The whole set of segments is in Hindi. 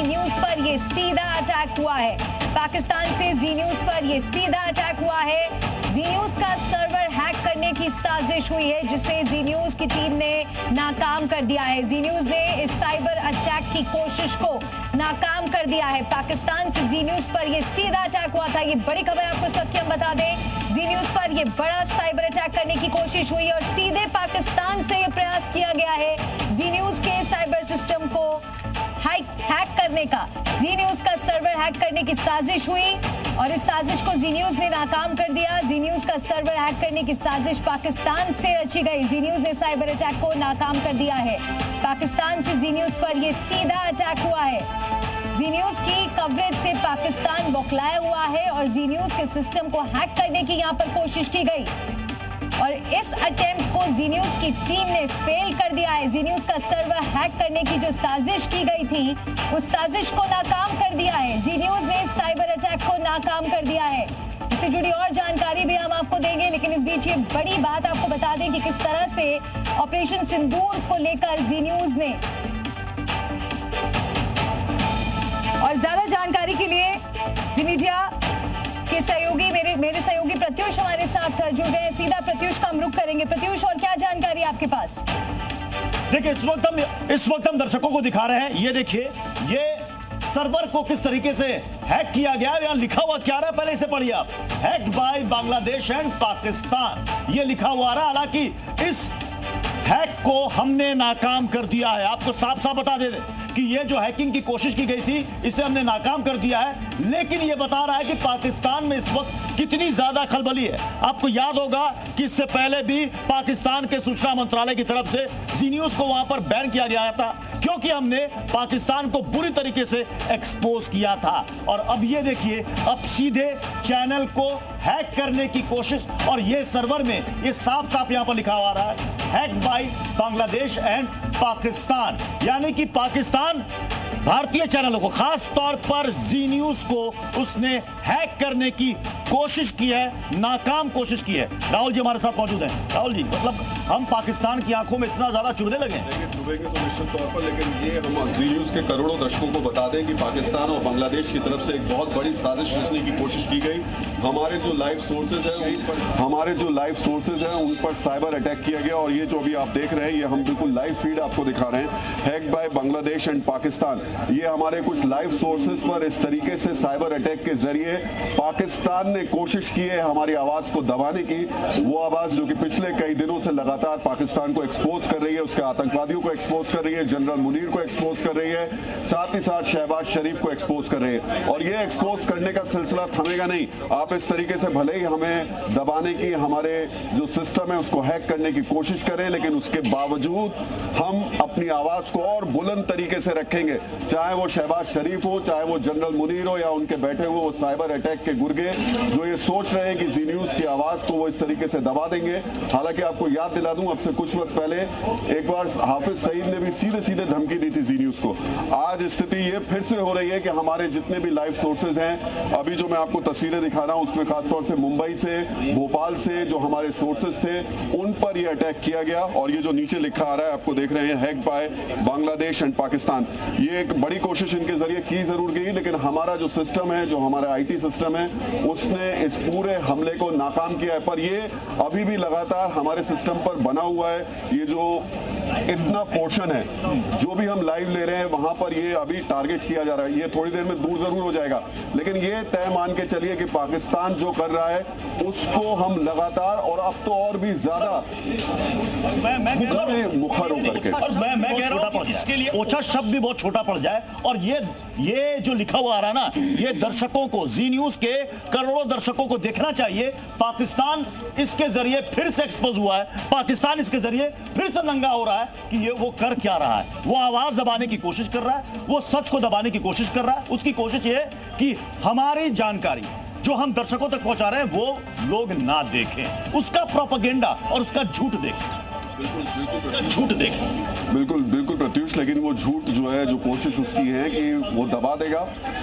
जी न्यूज पर ये सीधा अटैक हुआ है। पाकिस्तान से जी न्यूज पर ये सीधा अटैक हुआ है। जी न्यूज का सर्वर हैक करने की साजिश हुई है, जिसे जी न्यूज की टीम ने नाकाम कर दिया है। जी न्यूज ने इस साइबर अटैक की कोशिश को नाकाम कर दिया है। पाकिस्तान से जी न्यूज पर ये सीधा अटैक हुआ था। ये बड़ी खबर आपको इस वक्त हम बता दें, जी न्यूज पर ये बड़ा साइबर अटैक करने की कोशिश हुई और सीधे पाकिस्तान से ये प्रयास किया गया है जी न्यूज के साइबर सिस्टम को हैक करने का। जी न्यूज का सर्वर हैक करने की साजिश हुई और इस साजिश को जी न्यूज ने नाकाम कर दिया। जी न्यूज का सर्वर हैक करने की साजिश पाकिस्तान से रची गई। जी न्यूज ने साइबर अटैक को नाकाम कर दिया है। पाकिस्तान से जी न्यूज पर यह सीधा अटैक हुआ है। जी न्यूज की कवरेज से पाकिस्तान बौखलाया हुआ है और जी न्यूज के सिस्टम को हैक करने की यहां पर कोशिश की गई और इस अटेम्प्ट को जी न्यूज की टीम ने फेल कर दिया है। जी न्यूज का सर्वर हैक करने की जो साजिश की गई थी, उस साजिश को नाकाम कर दिया है। जी न्यूज ने साइबर अटैक को नाकाम कर दिया है। इससे जुड़ी और जानकारी भी हम आपको देंगे, लेकिन इस बीच ये बड़ी बात आपको बता दें कि किस तरह से ऑपरेशन सिंदूर को लेकर जी न्यूज ने, और ज्यादा जानकारी के लिए जी मीडिया के सहयोगी मेरे सहयोगी प्रत्युष हमारे साथ जुड़ गए। सीधा प्रत्युष का हम रुख करेंगे। प्रत्युष, और क्या जानकारी आपके पास? देखिए, इस वक्त हम दर्शकों को दिखा रहे हैं। ये देखिए, ये सर्वर को किस तरीके से हैक किया गया है। यहाँ लिखा हुआ क्या रहा है, पहले इसे पढ़िए आप। Hacked by Bangladesh and Pakistan, ये लिखा हुआ रहा। हालांकि इस हैक को हमने नाकाम कर दिया है। आपको साफ साफ बता दे कि ये जो हैकिंग की कोशिश की गई थी, इसे हमने नाकाम कर दिया है। लेकिन ये बता रहा है कि पाकिस्तान में इस वक्त कितनी ज्यादा खलबली है। आपको याद होगा कि इससे पहले भी पाकिस्तान के सूचना मंत्रालय की तरफ से जी न्यूज को वहां पर बैन किया गया था, क्योंकि हमने पाकिस्तान को बुरी तरीके से एक्सपोज किया था। और अब ये देखिए, अब सीधे चैनल को हैक करने की कोशिश, और ये सर्वर में ये साफ साफ यहां पर लिखा हुआ रहा है, hacked by Bangladesh and Pakistan. यानी कि पाकिस्तान भारतीय चैनलों को, खास तौर पर जी न्यूज को उसने हैक करने की कोशिश की है, नाकाम कोशिश की है। राहुल जी हमारे साथ मौजूद हैं। राहुल जी, मतलब हम पाकिस्तान की आंखों में इतना ज्यादा चुभने लगे? चुभेंगे तो निश्चित तौर पर, लेकिन ये हम जी न्यूज के करोड़ों दर्शकों को बता दें कि पाकिस्तान और बांग्लादेश की तरफ से एक बहुत बड़ी साजिश रचने की कोशिश की गई। हमारे जो लाइव सोर्सेज हैं उन पर साइबर अटैक किया गया और ये जो अभी आप देख रहे हैं, ये हम बिल्कुल लाइव फीड आपको दिखा रहे हैं। Hacked by Bangladesh and Pakistan, ये हमारे कुछ लाइव सोर्सेज पर इस तरीके से साइबर अटैक के जरिए पाकिस्तान ने कोशिश की है हमारी आवाज को दबाने की। वो आवाज जो कि पिछले कई दिनों से लगातार पाकिस्तान को एक्सपोज कर रही है, उसके आतंकवादियों को एक्सपोज कर रही है, जनरल मुनीर को एक्सपोज कर रही है, साथ ही साथ शहबाज शरीफ को एक्सपोज कर रही है। और ये एक्सपोज करने का सिलसिला थमेगा नहीं। आप इस तरीके से भले ही हमें दबाने की, हमारे जो सिस्टम है उसको हैक करने की कोशिश करें, लेकिन उसके बावजूद हम अपनी आवाज को और बुलंद तरीके से रखेंगे। चाहे वो शहबाज शरीफ हो, चाहे वो जनरल मुनीर हो, या उनके बैठे हुए वो साइबर अटैक के गुर्गे जो ये सोच रहे हैं कि जी न्यूज की आवाज को वो इस तरीके से दबा देंगे। हालांकि आपको याद दिला दूं, अब से कुछ वक्त पहले एक बार हाफिज सईद ने भी सीधे सीधे धमकी दी थी जी न्यूज को। आज स्थिति ये फिर से हो रही है कि हमारे जितने भी लाइव सोर्सेज हैं, अभी जो मैं आपको तस्वीरें दिखा रहा हूं उसमें खासतौर से मुंबई से, भोपाल से जो हमारे सोर्सेज थे, उन पर यह अटैक किया गया। और ये जो नीचे लिखा आ रहा है, आपको देख रहे हैं, hacked by Bangladesh and Pakistan. ये एक बड़ी कोशिश इनके जरिए की जरूर गई, लेकिन हमारा जो सिस्टम है, जो हमारा IT सिस्टम है, उसने इस पूरे हमले को नाकाम किया है। पर ये अभी भी लगातार हमारे सिस्टम पर बना हुआ है। ये जो इतना पोर्शन है, जो भी हम लाइव ले रहे हैं, वहां पर ये अभी टारगेट किया जा रहा है। ये थोड़ी देर में दूर जरूर हो जाएगा, लेकिन ये तय मान के चलिए कि पाकिस्तान जो कर रहा है उसको हम लगातार, और अब तो और भी ज्यादा मुखर होकर के, मैं कह रहा हूं कि इसके लिए ओछा शब्द भी बहुत छोटा पड़ जाए। और ये जो लिखा हुआ आ रहा ना, ये दर्शकों को, जी न्यूज के करोड़ों दर्शकों को देखना चाहिए। पाकिस्तान इसके जरिए फिर से एक्सपोज हुआ है, पाकिस्तान इसके जरिए फिर से नंगा हो रहा है कि ये वो कर क्या रहा है। वो आवाज दबाने की कोशिश कर रहा है, वो सच को दबाने की कोशिश कर रहा है। उसकी कोशिश ये है कि हमारी जानकारी जो हम दर्शकों तक पहुंचा रहे हैं वो लोग ना देखें, उसका प्रोपेगेंडा और उसका झूठ देखें। बिल्कुल प्रत्युष, कोशिश, लेकिन वो झूठ जो है, जो कोशिश उसकी है कि वो दबा देगा,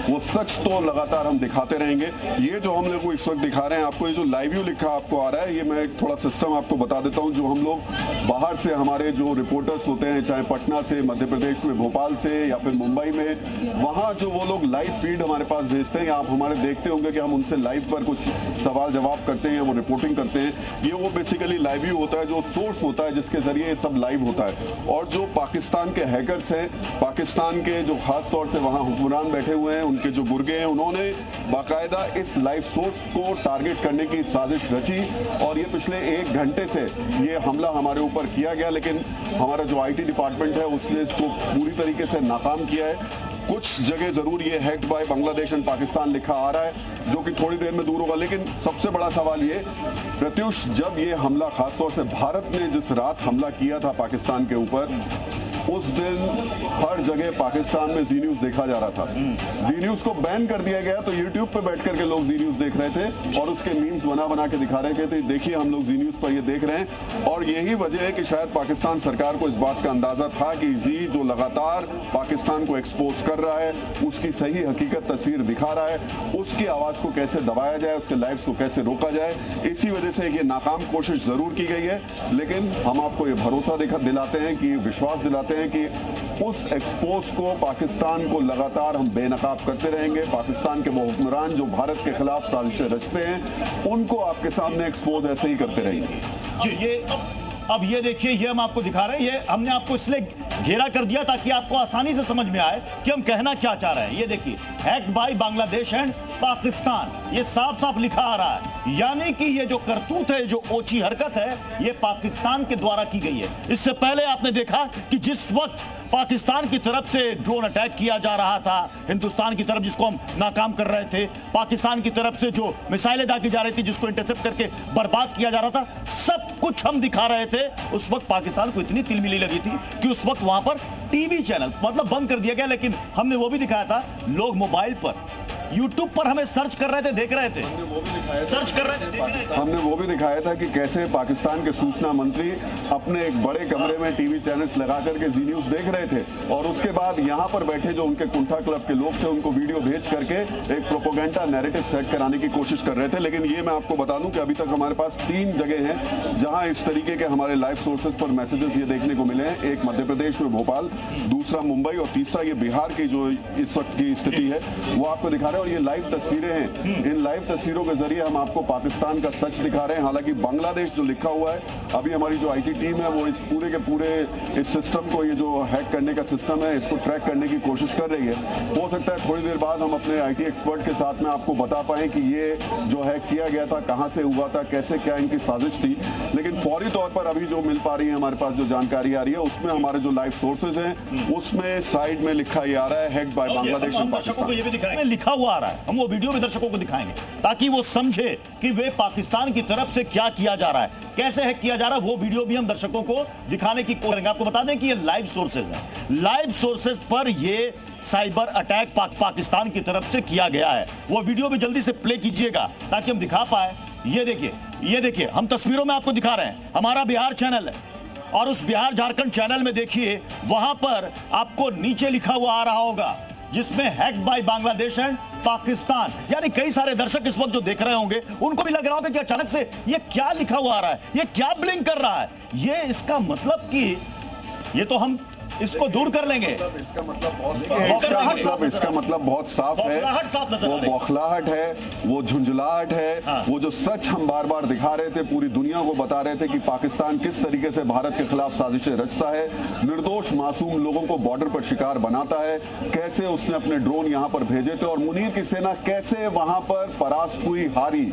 वो सच तो लगातार हम दिखाते रहेंगे। ये जो हम लोग इस वक्त दिखा रहे हैं आपको, ये जो लाइव व्यू लिखा आपको आ रहा है, ये मैं थोड़ा सिस्टम आपको बता देता हूँ। जो हम लोग बाहर से हमारे जो रिपोर्टर्स होते हैं, चाहे पटना से, मध्य प्रदेश में भोपाल से या फिर मुंबई में, वहाँ जो वो लोग लाइव फीड हमारे पास भेजते हैं, आप हमारे देखते होंगे कि हम उनसे लाइव पर कुछ सवाल जवाब करते हैं, वो रिपोर्टिंग करते हैं। ये वो बेसिकली लाइव व्यू होता है, जो सोर्स होता है जिसके जरिए ये सब लाइव होता है। और जो पाकिस्तान के हैकर्स हैं, पाकिस्तान के जो खास तौर से वहाँ हुक्मरान बैठे हुए हैं, उनके जो गुर्गे हैं, उन्होंने बाकायदा इस लाइव सोर्स को टारगेट करने की साजिश रची और ये पिछले 1 घंटे से ये हमला हमारे ऊपर किया गया। लेकिन हमारा जो आईटी डिपार्टमेंट है उसने इसको पूरी तरीके से नाकाम किया है। कुछ जगह जरूर ये hacked by Bangladesh and Pakistan लिखा आ रहा है, जो कि थोड़ी देर में दूर होगा। लेकिन सबसे बड़ा सवाल ये, प्रत्युष, जब ये हमला खासतौर से भारत ने जिस रात हमला किया था पाकिस्तान के ऊपर, उस दिन हर जगह पाकिस्तान में जी न्यूज देखा जा रहा था। जी न्यूज को बैन कर दिया गया तो यूट्यूब पे बैठ करके लोग जी न्यूज देख रहे थे और उसके मीम्स बना बना के दिखा रहे थे, देखिए हम लोग जी न्यूज पर ये देख रहे हैं। और यही वजह है कि शायद पाकिस्तान सरकार को इस बात का अंदाजा था कि जी जो लगातार पाकिस्तान को एक्सपोज कर रहा है, उसकी सही हकीकत तस्वीर दिखा रहा है, उसकी आवाज को कैसे दबाया जाए, उसके लाइव्स को कैसे रोका जाए। इसी वजह से ये नाकाम कोशिश जरूर की गई है। लेकिन हम आपको ये भरोसा दिलाते हैं कि विश्वास दिलाते हैं कि उस एक्सपोज को, पाकिस्तान को लगातार हम बेनकाब करते रहेंगे। पाकिस्तान के वो हुक्मरान जो भारत के खिलाफ साजिशें रचते हैं, उनको आपके सामने एक्सपोज ऐसे ही करते रहेंगे। जी, ये अब ये देखिए, ये हम आपको दिखा रहे हैं। ये हमने आपको इसलिए घेरा कर दिया ताकि आपको आसानी से समझ में आए कि हम कहना क्या चाह रहे हैं। ये देखिए, hacked by Bangladesh and Pakistan, ये साफ साफ लिखा आ रहा है। यानी कि ये जो करतूत है, जो ओछी हरकत है, ये पाकिस्तान के द्वारा की गई है। इससे पहले आपने देखा कि जिस वक्त पाकिस्तान की तरफ से ड्रोन अटैक किया जा रहा था, हिंदुस्तान की तरफ, जिसको हम नाकाम कर रहे थे, पाकिस्तान की तरफ से जो मिसाइलें दागी जा रही थी, जिसको इंटरसेप्ट करके बर्बाद किया जा रहा था, सब कुछ हम दिखा रहे थे। उस वक्त पाकिस्तान को इतनी तिलमिली लगी थी कि उस वक्त वहां पर टीवी चैनल मतलब बंद कर दिया गया। लेकिन हमने वो भी दिखाया था, लोग मोबाइल पर, यूट्यूब पर हमें सर्च कर रहे थे, देख रहे थे, सर्च कर रहे थे, देख रहे थे। हमने वो भी दिखाया था कि कैसे पाकिस्तान के सूचना मंत्री अपने एक बड़े कमरे में टीवी चैनल्स लगा करके जी न्यूज देख रहे थे और उसके बाद यहाँ पर बैठे जो उनके कुंठा क्लब के लोग थे, उनको वीडियो भेज करके एक प्रोपोगेंडा नैरेटिव सेट कराने की कोशिश कर रहे थे। लेकिन ये मैं आपको बता दूं कि अभी तक हमारे पास 3 जगह हैं जहां इस तरीके के हमारे लाइव सोर्सेज पर मैसेजेस ये देखने को मिले हैं। एक मध्य प्रदेश में भोपाल, दूसरा मुंबई और तीसरा ये बिहार की जो इस वक्त की स्थिति है वो आपको दिखा रहे हैं। और ये लाइव तस्वीरें हैं, इन लाइव तस्वीरों के जरिए हम आपको पाकिस्तान का सच दिखा रहे हैं। हालांकि बांग्लादेश जो लिखा हुआ है, अभी हमारी जो आईटी टीम है वो इस पूरे के पूरे इस सिस्टम को, ये जो हैक करने का सिस्टम है, इसको ट्रैक करने की कोशिश कर रही है। हो सकता है थोड़ी देर बाद हम अपने आईटी एक्सपर्ट के साथ में आपको बता पाएं कि ये जो हैक किया गया था कहां से हुआ था, कैसे क्या इनकी साजिश थी। लेकिन फौरी तौर पर अभी जो मिल पा रही है हमारे पास जो जानकारी आ रही है, उसमें हमारे जो लाइव सोर्सेज हैं उसमें साइड में लिखा ये आ रहा है, hacked by Bangladesh and Pakistan. ये भी दिखाएंगे, लिखा हुआ आ रहा है, हम वो वीडियो भी दर्शकों को दिखाएंगे ताकि वो समझे कि वे पाकिस्तान की तरफ से क्या किया जा रहा है, कैसे हैक किया जा रहा है। वो वीडियो भी हम दर्शकों को दिखाने की कोशिश करेंगे। आपको बता दें कि ये लाइव सोर्सेज हैं, लाइव सोर्सेज पर ये साइबर अटैक पाकिस्तान की तरफ से किया गया है। वो वीडियो भी जल्दी से प्ले कीजिएगा ताकि हम दिखा पाए। ये देखिए, हम तस्वीरों में आपको दिखा रहे हैं, हमारा बिहार चैनल है और उस बिहार झारखंड चैनल में देखिए, वहां पर आपको नीचे लिखा हुआ आ रहा होगा जिसमें hacked by Bangladesh and Pakistan. यानी कई सारे दर्शक इस वक्त जो देख रहे होंगे उनको भी लग रहा होगा कि अचानक से ये क्या लिखा हुआ आ रहा है, ये क्या ब्लिंक कर रहा है। ये इसका मतलब कि ये तो हम इसको दूर कर लेंगे। इसका मतलब बहुत साफ है, वो बौखलाहट है, वो झुंझलाहट है। वो जो सच हम बार बार दिखा रहे थे, पूरी दुनिया को बता रहे थे कि पाकिस्तान किस तरीके से भारत के खिलाफ साजिशें रचता है, निर्दोष मासूम लोगों को बॉर्डर पर शिकार बनाता है, कैसे उसने अपने ड्रोन यहाँ पर भेजे थे और मुनीर की सेना कैसे वहां पर परास्त हुई, हारी।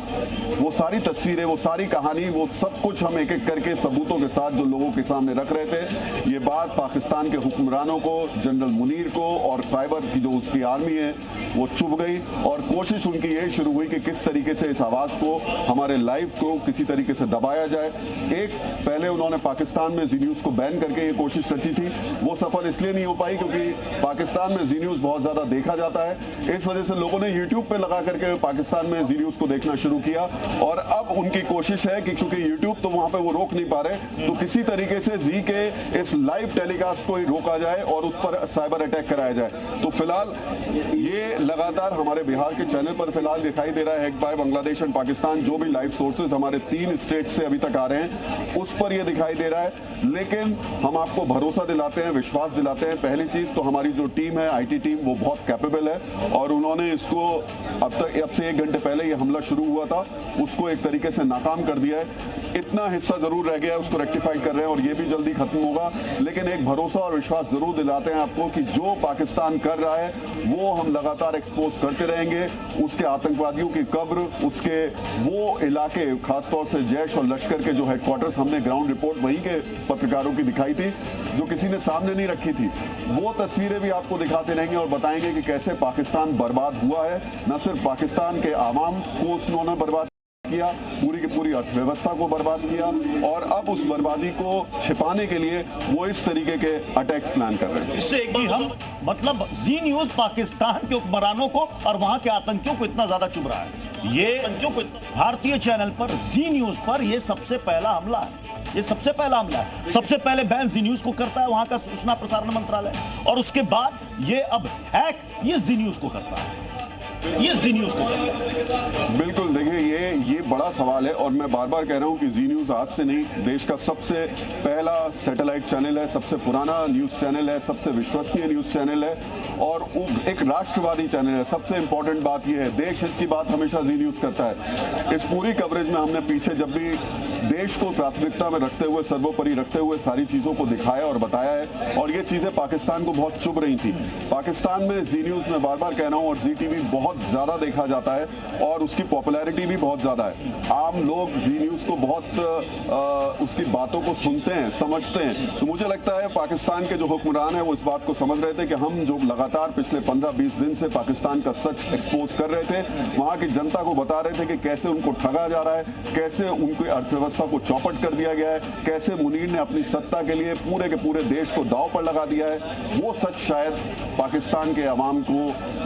वो सारी तस्वीरें, वो सारी कहानी, वो सब कुछ हम एक एक करके सबूतों के साथ जो लोगों के सामने रख रहे थे। ये बात पाकिस्तान के हुक्मरानों को, जनरल मुनीर को और साइबर की जो उसकी आर्मी है वो चुप गई और कोशिश उनकी यही शुरू हुई कि किस तरीके से इस आवाज को, हमारे लाइव को किसी तरीके से दबाया जाए। एक पहले उन्होंने पाकिस्तान में जी न्यूज को बैन करके ये कोशिश रची थी, वो सफल इसलिए नहीं हो पाई क्योंकि पाकिस्तान में जी न्यूज बहुत ज्यादा देखा जाता है। इस वजह से लोगों ने यूट्यूब पे लगा करके पाकिस्तान में जी न्यूज को देखना शुरू किया और अब उनकी कोशिश है कि क्योंकि यूट्यूब तो वहां पे वो रोक नहीं पा रहे, तो किसी तरीके से जी के इस लाइव टेलीकास्ट को ही रोका जाए और उस पर साइबर अटैक कराया जाए। तो फिलहाल ये लगातार हमारे बिहार के चैनल पर फिलहाल दिखाई दे रहा है। Hack by Bangladesh and Pakistan, जो भी लाइव सोर्सेज हमारे 3 स्टेट से अभी तक आ रहे हैं उस पर यह दिखाई दे रहा है। लेकिन हम आपको भरोसा दिलाते हैं, विश्वास दिलाते हैं। पहली चीज तो हमारी जो टीम है, आईटी टीम, वो बहुत कैपेबल है और उन्होंने इसको अब से 1 घंटे पहले ये हमला शुरू हुआ था उसको एक तरीके से नाकाम कर दिया है। इतना हिस्सा जरूर रह गया है, उसको रेक्टिफाई कर रहे हैं और ये भी जल्दी खत्म होगा। लेकिन एक भरोसा और विश्वास जरूर दिलाते हैं आपको कि जो पाकिस्तान कर रहा है वो हम लगातार एक्सपोज करते रहेंगे। उसके आतंकवादियों की कब्र, उसके वो इलाके, खासतौर से जैश और लश्कर के जो हेडक्वार्टर्स, हमने ग्राउंड रिपोर्ट वहीं के पत्रकारों की दिखाई थी जो किसी ने सामने नहीं रखी थी, वो तस्वीरें भी आपको दिखाते रहेंगे और बताएंगे कि कैसे पाकिस्तान बर्बाद हुआ है। न सिर्फ पाकिस्तान के आवाम को उन्होंने बर्बाद किया, पूरी की पूरी अर्थव्यवस्था को बर्बाद किया और अब उस बर्बादी को छिपाने के लिए वो इस तरीके के अटैक्स प्लान कर रहे हैं। इससे एक भी हम मतलब जी न्यूज पाकिस्तान के हुक्मरानों को और वहां के आतंकियों को इतना ज्यादा चुभ रहा है। ये आतंकियों को भारतीय चैनल पर जी न्यूज पर ये सबसे पहला हमला है, ये सबसे पहला हमला है। सबसे पहले बैन जी न्यूज को करता है वहां का सूचना प्रसारण मंत्रालय और उसके बाद ये अब हैक ये जी न्यूज को करता है, ये जी न्यूज को करता है। बिल्कुल, देखिए ये बड़ा सवाल है और मैं बार बार कह रहा हूं कि जी न्यूज आज से नहीं, देश का सबसे पहला सैटेलाइट चैनल है, सबसे पुराना न्यूज चैनल है, सबसे विश्वसनीय न्यूज चैनल है और एक राष्ट्रवादी चैनल है। सबसे इंपॉर्टेंट बात यह है, देश हित की बात हमेशा जी न्यूज करता है। इस पूरी कवरेज में हमने पीछे जब भी देश को प्राथमिकता में रखते हुए, सर्वोपरि रखते हुए सारी चीजों को दिखाया और बताया है और ये चीजें पाकिस्तान को बहुत चुभ रही थी। पाकिस्तान में जी न्यूज में बार बार कह रहा हूं और जी टीवी बहुत ज्यादा देखा जाता है और उसकी पॉपुलैरिटी भी बहुत ज्यादा है। आम लोग जी न्यूज को बहुत उसकी बातों को सुनते हैं, समझते हैं। तो मुझे लगता है पाकिस्तान के जो हुक्मरान है वो इस बात को समझ रहे थे कि हम जो लगातार पिछले 15-20 दिन से पाकिस्तान का सच एक्सपोज कर रहे थे, वहां की जनता को बता रहे थे कि कैसे उनको ठगा जा रहा है, कैसे उनकी अर्थव्यवस्था को चौपट कर दिया गया है, कैसे मुनीर ने अपनी सत्ता के लिए पूरे के पूरे देश को दांव पर लगा दिया है। वो सच शायद पाकिस्तान के अवाम को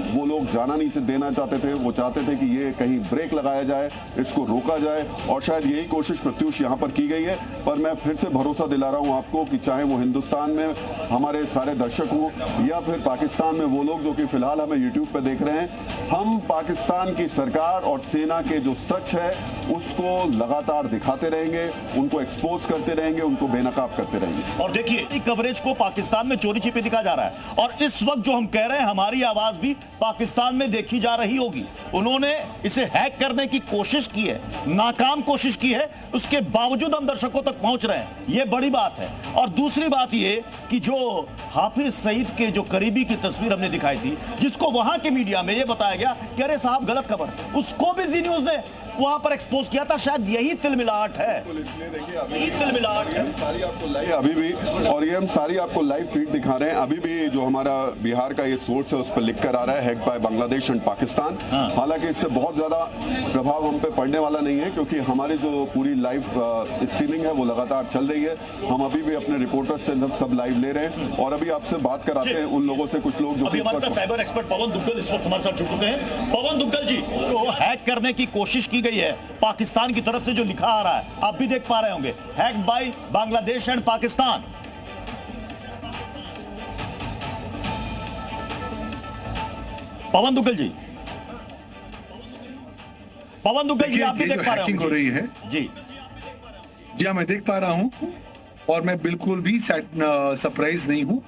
वो लोग जाना नहीं देना चाहते थे। वो चाहते थे कि ये कहीं ब्रेक लगाया जाए, इसको रोका जाए और शायद यही कोशिश प्रत्युष यहाँ पर की गई है। पर मैं फिर से भरोसा दिला रहा हूँ आपको कि चाहे वो हिंदुस्तान में हमारे सारे दर्शक हो या फिर पाकिस्तान में वो लोग जो कि फिलहाल हमें यूट्यूब पे देख रहे हैं, हम पाकिस्तान की सरकार और सेना के जो सच है उसको लगातार दिखाते रहेंगे, उनको एक्सपोज करते रहेंगे, उनको बेनकाब करते रहेंगे। और देखिए कवरेज को पाकिस्तान में चोरी छिपे दिखा जा रहा है और इस वक्त जो हम कह रहे हैं हमारी आवाज भी पाकिस्तान में देखी जा रही होगी। उन्होंने इसे हैक करने की कोशिश की है, नाकाम कोशिश की है, उसके बावजूद हम दर्शकों तक पहुंच रहे हैं, यह बड़ी बात है। और दूसरी बात यह कि जो हाफिज सईद के जो करीबी की तस्वीर हमने दिखाई थी, जिसको वहां के मीडिया में यह बताया गया कि अरे साहब गलत खबर, उसको भी जी न्यूज ने वहां पर एक्सपोज किया था। शायद यही तिलमिलाहट है, यही तिलमिलाहट है। सारी आपको लाइव अभी भी, और ये हम सारी आपको लाइव फीड दिखा रहे हैं अभी भी। जो हमारा बिहार का ये सोर्स है उस पर लिख कर आ रहा है hack by Bangladesh and Pakistan. हालांकि इससे बहुत ज्यादा प्रभाव हम पे पड़ने वाला नहीं है क्योंकि हमारी जो पूरी लाइव स्ट्रीमिंग है वो लगातार चल रही है। हम अभी भी अपने रिपोर्टर्स से सब लाइव ले रहे हैं और अभी आपसे बात कराते हैं उन लोगों से, कुछ लोग जो हमारे साथ साइबर एक्सपर्ट पवन दुग्गल इस वक्त हमारे साथ जुड़ चुके हैं। पवन दुग्गल जी, जो हैक करने की कोशिश की गई है पाकिस्तान की तरफ से, जो लिखा आ रहा है आप भी देख पा रहे होंगे, hack by Bangladesh and Pakistan. Pawan Duggal ji, Pawan Duggal ji, आप भी देख पा रहे होंगे। हो रही है जी जी हाँ, मैं देख पा रहा हूं और मैं बिल्कुल भी सरप्राइज नहीं हूं।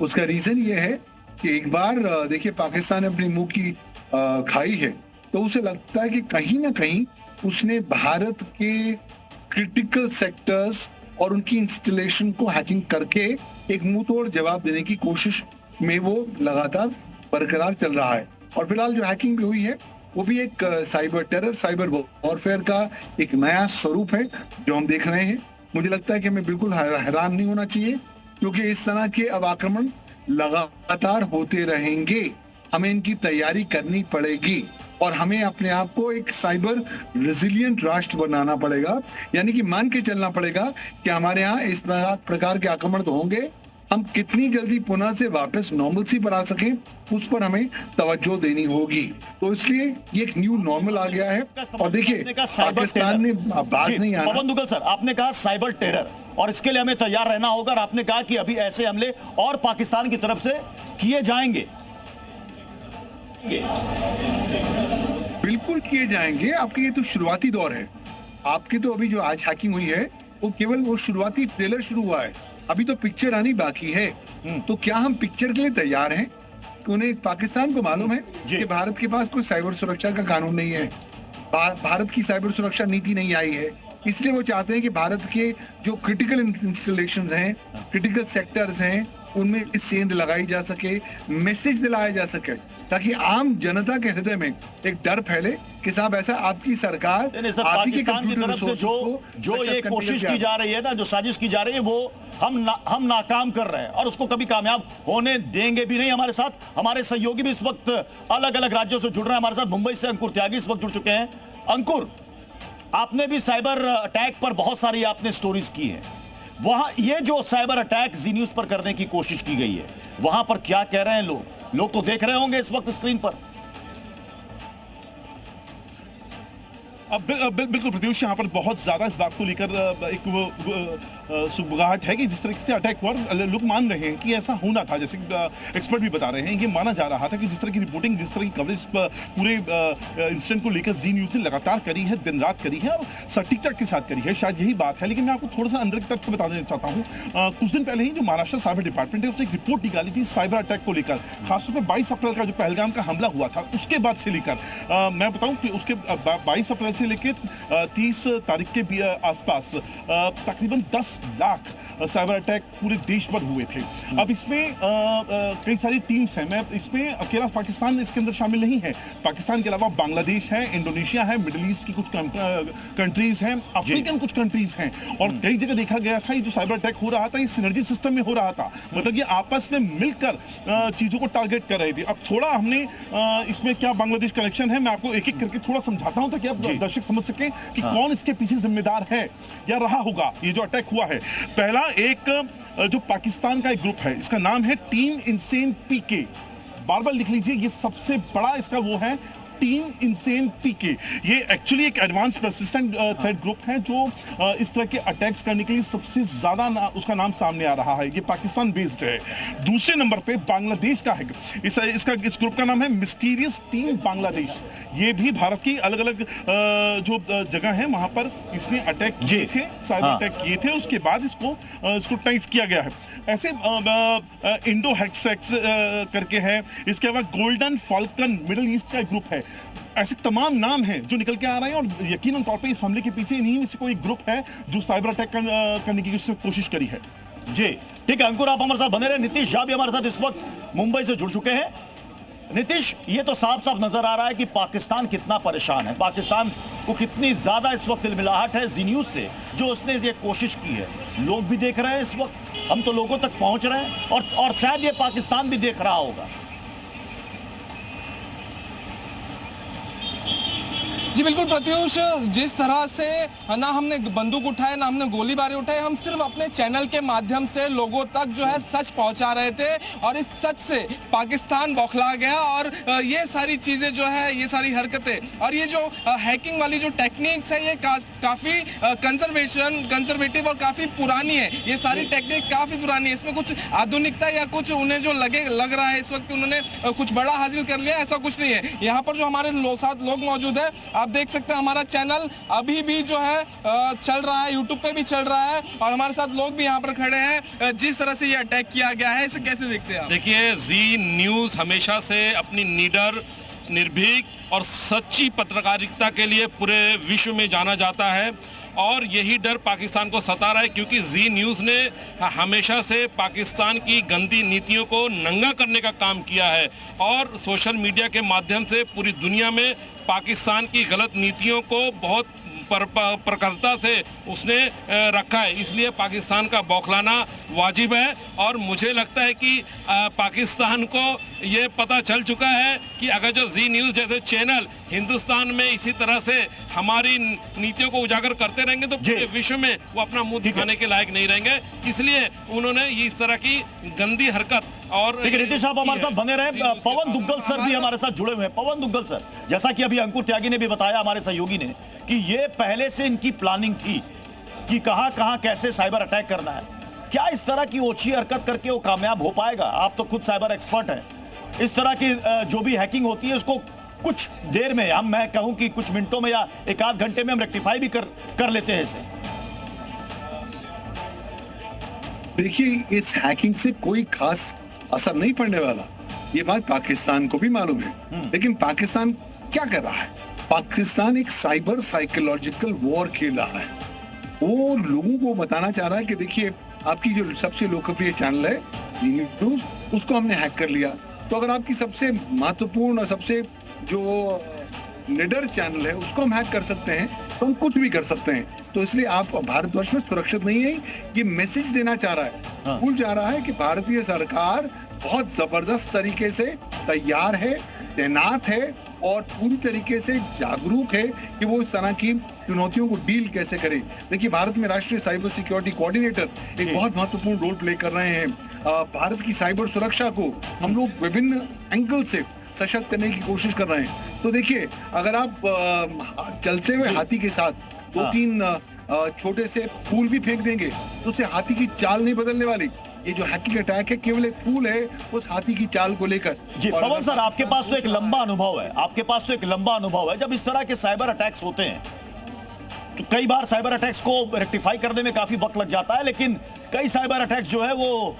उसका रीजन ये है कि एक बार देखिए पाकिस्तान ने अपनी मुंह की खाई है तो उसे लगता है कि कहीं ना कहीं उसने भारत के क्रिटिकल सेक्टर्स और उनकी इंस्टॉलेशन को हैकिंग करके एक मुंहतोड़ जवाब देने की कोशिश में वो लगातार बरकरार चल रहा है। और फिलहाल जो हैकिंग भी हुई है वो भी एक साइबर टेरर, साइबर वॉरफेयर का एक नया स्वरूप है जो हम देख रहे हैं। मुझे लगता है कि हमें बिल्कुल हैरान नहीं होना चाहिए क्योंकि इस तरह के अब आक्रमण लगातार होते रहेंगे हमें इनकी तैयारी करनी पड़ेगी और हमें अपने आप को एक साइबर रेजिलिएंट राष्ट्र बनाना पड़ेगा। यानी कि मान के चलना पड़ेगा कि हमारे यहाँ इस प्रकार के आक्रमण तो होंगे, हम कितनी जल्दी पुनः से वापस नॉर्मलसी पर आ सकें उस पर हमें तवज्जो देनी होगी। तो इसलिए ये एक न्यू नॉर्मल आ गया है। और देखिए पाकिस्तान ने बात नहीं आना। पवन दुग्गल सर, आपने कहा साइबर टेरर और इसके लिए हमें तैयार रहना होगा, और आपने कहा कि अभी ऐसे हमले और पाकिस्तान की तरफ से किए जाएंगे। बिल्कुल किए जाएंगे। आपके ये तो शुरुआती दौर है। आपकी तो अभी जो आज हैकिंग हुई है वो केवल वो शुरुआती ट्रेलर शुरू हुआ है, अभी तो पिक्चर आनी बाकी है। तो क्या हम पिक्चर के लिए तैयार हैं? उन्हें पाकिस्तान को मालूम है कि भारत के पास कोई साइबर सुरक्षा का कानून नहीं है, भारत की साइबर सुरक्षा नीति नहीं आई है, इसलिए वो चाहते हैं कि भारत के जो क्रिटिकल इंस्टॉलेशंस हैं, क्रिटिकल सेक्टर्स हैं, उनमें सेंध लगाई जा सके, मैसेज दिलाया जा सके, ताकि आम जनता के हृदय में एक डर फैले कि साहब ऐसा आपकी सरकार आपकी की तरफ से जो ये कोशिश की जा रही है ना, जो साजिश की जा रही है, वो हम नाकाम कर रहे हैं और उसको कभी कामयाब होने देंगे भी नहीं। हमारे साथ हमारे सहयोगी भी इस वक्त अलग अलग राज्यों से जुड़ रहे हैं। हमारे साथ मुंबई से अंकुर त्यागी इस वक्त जुड़ चुके हैं। अंकुर, आपने भी साइबर अटैक पर बहुत सारी आपने स्टोरीज की है। वहां ये जो साइबर अटैक जी न्यूज पर करने की कोशिश की गई है, वहां पर क्या कह रहे हैं लोग तो देख रहे होंगे इस वक्त स्क्रीन पर। बिल्कुल प्रत्युष, यहाँ पर बहुत ज्यादा इस बात को लेकर एक सुबगाहट है कि जिस तरीके से अटैक हुआ, लोग मान रहे हैं कि ऐसा होना था। जैसे एक्सपर्ट भी बता रहे हैं, ये माना जा रहा था कि जिस तरह की रिपोर्टिंग, जिस तरह की कवरेज पूरे इंसिडेंट को लेकर जी न्यूज ने लगातार करी है, दिन रात करी है और सटीकता के साथ करी है, शायद यही बात है। लेकिन मैं आपको थोड़ा सा अंदर की तथ्य बता देना चाहता हूँ। कुछ दिन पहले ही जो महाराष्ट्र साइबर डिपार्टमेंट है उसने एक रिपोर्ट निकाली थी साइबर अटैक को लेकर, खासतौर पर 22 अप्रैल का जो पहलगाम का हमला हुआ था उसके बाद से लेकर। मैं बताऊं कि उसके 22 अप्रैल से लेकर 30 तारीख के आसपास तकरीबन 10 लाख साइबर अटैक पूरे देश भर हुए थे। अब इसमें कई सारी टीम्स हैं। मैं इसमें अकेला पाकिस्तान इसके अंदर शामिल नहीं है। पाकिस्तान के अलावा बांग्लादेश है, इंडोनेशिया है, मिडिल ईस्ट की कुछ कंट्रीज हैं, अफ्रीकन कुछ कंट्रीज हैं, और कई जगह देखा गया था ये जो साइबर अटैक हो रहा था ये सिनर्जी सिस्टम में हो रहा था। मतलब ये आपस में मिलकर चीजों को टारगेट कर रहे थे। अब थोड़ा हमने इसमें क्या बांग्लादेश कनेक्शन है, मैं आपको एक एक करके थोड़ा समझाता हूं ताकि आप दर्शक समझ सकें कि कौन इसके पीछे जिम्मेदार है या रहा होगा ये जो अटैक हुआ है। पहला एक जो पाकिस्तान का एक ग्रुप है, इसका नाम है टीम इंसेन पीके। बार बार लिख लीजिए, ये सबसे बड़ा इसका वो है, टीम इंसेन पीके। ये एक्चुअली एक एडवांस परसिस्टेंट थ्रेट ग्रुप है जो इस तरह के अटैक्स करने के लिए सबसे ज्यादा उसका नाम सामने आ रहा है। ये पाकिस्तान बेस्ड है। दूसरे नंबर पे बांग्लादेश का है। इस ग्रुप का नाम है मिस्टीरियस टीम बांग्लादेश। ये भी भारत की अलग अलग जो जगह है वहां पर इसने अटैक किए थे, साइबर अटैक किए थे। उसके बाद इसको स्क्रूटनाइज किया गया है। ऐसे इंडो हेक्सेक्स करके है। इसके अलावा गोल्डन फॉल्कन मिडिल ईस्ट का ग्रुप है। ऐसे तमाम नाम हैं जो निकल के आ रहे हैं और यकीनन तौर पे इस हमले के पीछे इन्हीं में से कोई ग्रुप है जो साइबर अटैक करने की कोशिश करी है। जी ठीक है अंकुर, आप हमारे साथ बने रहे। नीतीश झा भी हमारे साथ इस वक्त मुंबई से जुड़ चुके हैं। नीतीश, ये तो साफ साफ नजर आ रहा है कि पाकिस्तान कितना परेशान है, पाकिस्तान को कितनी ज्यादा इस वक्त तिलमिलाहट है जी न्यूज से जो उसने ये कोशिश की है। लोग भी देख रहे हैं इस वक्त, हम तो लोगों तक पहुंच रहे हैं और शायद ये पाकिस्तान भी देख रहा होगा। जी बिल्कुल प्रत्युष, जिस तरह से ना हमने बंदूक उठाए ना हमने गोलीबारी उठाए, हम सिर्फ अपने चैनल के माध्यम से लोगों तक जो है सच पहुंचा रहे थे और इस सच से पाकिस्तान बौखला गया। और ये सारी चीजें जो है, ये सारी हरकतें और ये जो हैकिंग वाली जो टेक्निक्स है ये काफी कंजर्वेटिव और काफी पुरानी है। ये सारी टेक्निक काफी पुरानी है, इसमें कुछ आधुनिकता या कुछ उन्हें जो लग रहा है इस वक्त उन्होंने कुछ बड़ा हासिल कर लिया, ऐसा कुछ नहीं है। यहाँ पर जो हमारे साथ लोग मौजूद है, आप देख सकते हैं हमारा चैनल अभी भी जो है चल रहा है, यूट्यूब पे भी चल रहा है और हमारे साथ लोग भी यहाँ पर खड़े हैं। जिस तरह से ये अटैक किया गया है, इसे कैसे देखते हैं आप? देखिए, जी न्यूज़ हमेशा से अपनी निडर, निर्भीक और सच्ची पत्रकारिता के लिए पूरे विश्व में जाना जाता है और यही डर पाकिस्तान को सता रहा है क्योंकि जी न्यूज़ ने हमेशा से पाकिस्तान की गंदी नीतियों को नंगा करने का काम किया है और सोशल मीडिया के माध्यम से पूरी दुनिया में पाकिस्तान की गलत नीतियों को बहुत प्रखरता से उसने रखा है। इसलिए पाकिस्तान का बौखलाना वाजिब है और मुझे लगता है कि पाकिस्तान को ये पता चल चुका है कि अगर जो जी न्यूज़ जैसे चैनल हिंदुस्तान में इसी तरह से हमारी नीतियों को उजागर करते रहेंगे तो पूरे विश्व में वो अपना मुंह दिखाने के लायक नहीं रहेंगे। इसलिए उन्होंने इस तरह की गंदी हरकत और नीतीश साहब हमारे साथ बने रहे। पवन दुग्गल सर भी हमारे साथ जुड़े हुए हैं। पवन दुग्गल सर, जैसा कि अभी अंकुर त्यागी ने भी बताया हमारे सहयोगी ने कि ये पहले से इनकी प्लानिंग थी कि कहां कहां कैसे साइबर अटैक करना है। क्या इस तरह की ओछी हरकत करके वो कामयाब हो पाएगा? आप तो खुद साइबर एक्सपर्ट हैं। इस तरह की जो भी हैकिंग होती है उसको कुछ देर में, मैं कहूं कि कुछ मिनटों में या एक आध घंटे में हम रेक्टिफाई भी कर लेते हैं इसे। देखिए, इस हैकिंग से कोई खास असर नहीं पड़ने वाला, ये बात पाकिस्तान को भी मालूम है। लेकिन पाकिस्तान क्या कर रहा है? पाकिस्तान एक साइबर साइकोलॉजिकल वॉर खेल रहा है। वो लोगों को बताना चाह रहा है कि देखिए, आपकी जो सबसे लोकप्रिय चैनल है जी न्यूज़, उसको हमने हैक कर लिया। तो अगर आपकी सबसे महत्वपूर्ण और सबसे जो निडर चैनल है उसको हम हैक कर सकते हैं तो हम कुछ भी कर सकते हैं। तो इसलिए आप भारतवर्ष में सुरक्षित नहीं है, ये मैसेज देना चाह रहा है। भूल जा रहा है कि भारतीय सरकार बहुत जबरदस्त तरीके से तैयार है, तैनात है और पूरी तरीके से जागरूक है कि वो इस तरह की चुनौतियों को डील कैसे करे। देखिए, भारत में राष्ट्रीय साइबर सिक्योरिटी कोऑर्डिनेटर एक बहुत महत्वपूर्ण रोल प्ले कर रहे हैं। भारत की साइबर सुरक्षा को हम लोग विभिन्न एंगल से सशक्त करने की कोशिश कर रहे हैं। तो देखिए, अगर आप चलते हुए हाथी के साथ दो तीन छोटे से फूल भी फेंक देंगे तो उससे हाथी की चाल नहीं बदलने वाली। ये जो हैकिंग अटैक है केवल एक फूल है उस हाथी की चाल को लेकर। जी पवन सर, आपके पास तो एक लंबा अनुभव है, आपके पास तो एक लंबा अनुभव है। जब इस तरह के साइबर अटैक्स होते हैं तो कई बार साइबर अटैक्स को रेक्टिफाई करने में काफी वक्त लग जाता है, लेकिन कई साइबर अटैक्स जो है वो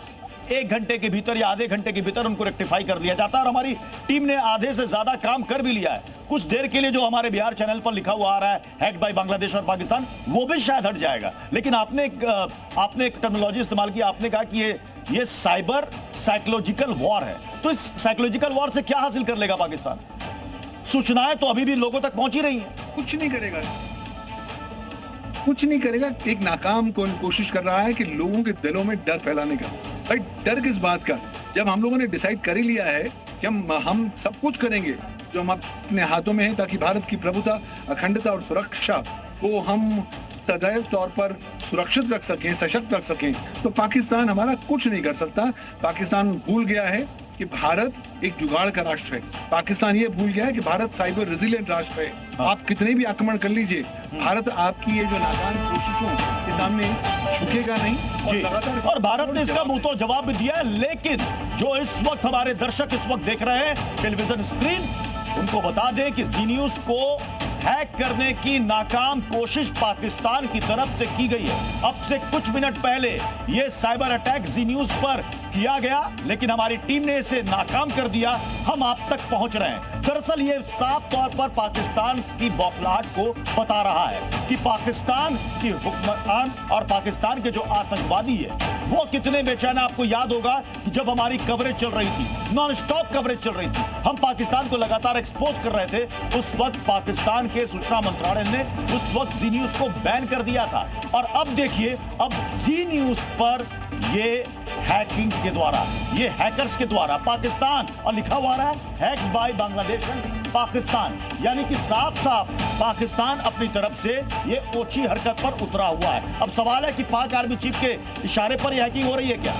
1 घंटे के भीतर या आधे घंटे के भीतर उनको रेक्टिफाई कर दिया जाता है। और हमारी टीम ने आधे से ज्यादा काम कर भी लिया है। कुछ देर के लिए जो हमारे बिहार चैनल पर लिखा हुआ आ रहा है हैक्ड बाय बांग्लादेश और पाकिस्तान, वो भी शायद हट जाएगा। लेकिन आपने एक टर्मिनोलॉजी इस्तेमाल की, आपने कहा कि ये साइबर साइकोलॉजिकल वॉर है। तो इस साइकोलॉजिकल वॉर से क्या हासिल कर लेगा पाकिस्तान? सूचनाएं तो अभी भी लोगों तक पहुंची रही हैं। कुछ नहीं करेगा, कुछ नहीं करेगा। एक नाकाम कोशिश कर रहा है कि लोगों के दिलों में डर फैलाने का। भाई, डर किस बात का? जब हम लोगों ने डिसाइड कर ही लिया है कि हम सब कुछ करेंगे जो हम अपने हाथों में है ताकि भारत की प्रभुता, अखंडता और सुरक्षा को हम सदैव तौर पर सुरक्षित रख सकें, सशक्त रख सकें, तो पाकिस्तान हमारा कुछ नहीं कर सकता। पाकिस्तान भूल गया है कि भारत एक जुगाड़ का राष्ट्र है। पाकिस्तान ये भूल गया है कि भारत साइबर रेजिलिएंट राष्ट्र है। आप कितने भी आक्रमण कर लीजिए, भारत आपकी ये जो नाकाम कोशिशों के सामने झुकेगा नहीं। और भारत ने इसका मुंह तोड़ जवाब भी दिया है। लेकिन जो इस वक्त हमारे दर्शक इस वक्त देख रहे हैं टेलीविजन स्क्रीन, उनको बता दें कि जी न्यूज़ को हैक करने की नाकाम कोशिश पाकिस्तान की तरफ से की गई है। अब से कुछ मिनट पहले यह साइबर अटैक जी न्यूज़ पर किया गया, लेकिन हमारी टीम ने इसे नाकाम कर दिया। हम आप तक पहुंच रहे हैं। दरअसल ये साफ तौर पर पाकिस्तान की बौखलाहट को बता रहा है कि पाकिस्तान की हुक्मरान और पाकिस्तान के जो आतंकवादी है वो कितने बेचैन। आपको याद होगा कि जब हमारी कवरेज चल रही थी, नॉन स्टॉप कवरेज चल रही थी, हम पाकिस्तान को लगातार एक्सपोज कर रहे थे। उस वक्त पाकिस्तान के सूचना मंत्रालय ने उस वक्त जी न्यूज़ को बैन कर दिया था। और अब देखिए, अब जी न्यूज़ पर ये हैकिंग के द्वारा, ये हैकर्स के द्वारा पाकिस्तान, और लिखा हुआ रहा है हैक्ड बाय बांग्लादेश पाकिस्तान, यानी कि साफ साफ पाकिस्तान अपनी तरफ से ये ओछी हरकत पर उतरा हुआ है। अब सवाल है कि पाक आर्मी चीफ के इशारे पर यह हैकिंग हो रही है क्या?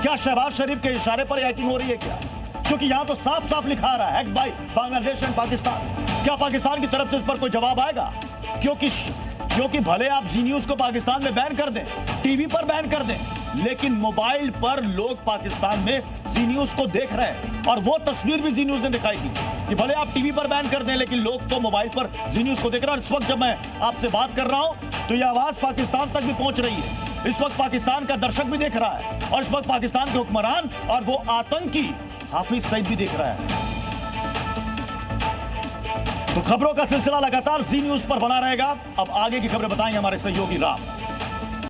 क्या शहबाज शरीफ के इशारे पर यह हैकिंग हो रही है क्या? क्योंकि यहां तो साफ साफ लिखा रहा है hacked by Bangladesh and Pakistan. क्या पाकिस्तान की तरफ से इस पर कोई जवाब आएगा? क्योंकि भले आप जी न्यूज़ को पाकिस्तान में बैन कर दें, टीवी पर बैन कर दें, लेकिन मोबाइल पर लोग पाकिस्तान में जी न्यूज़ को देख रहे हैं। और वो तस्वीर भी जी न्यूज़ ने दिखाई थी कि भले आप टीवी पर बैन कर दें, लेकिन लोग तो मोबाइल पर जी न्यूज़ को देख रहे हैं। और इस वक्त जब मैं आपसे बात कर रहा हूं तो यह आवाज पाकिस्तान तक भी पहुंच रही है। इस वक्त पाकिस्तान का दर्शक भी देख रहा है और इस वक्त पाकिस्तान के हुक्मरान और वो आतंकी हाफिज सईद भी देख रहा है। तो खबरों का सिलसिला लगातार जी न्यूज़ पर बना रहेगा। अब आगे की खबरें बताएंगे हमारे सहयोगी राम।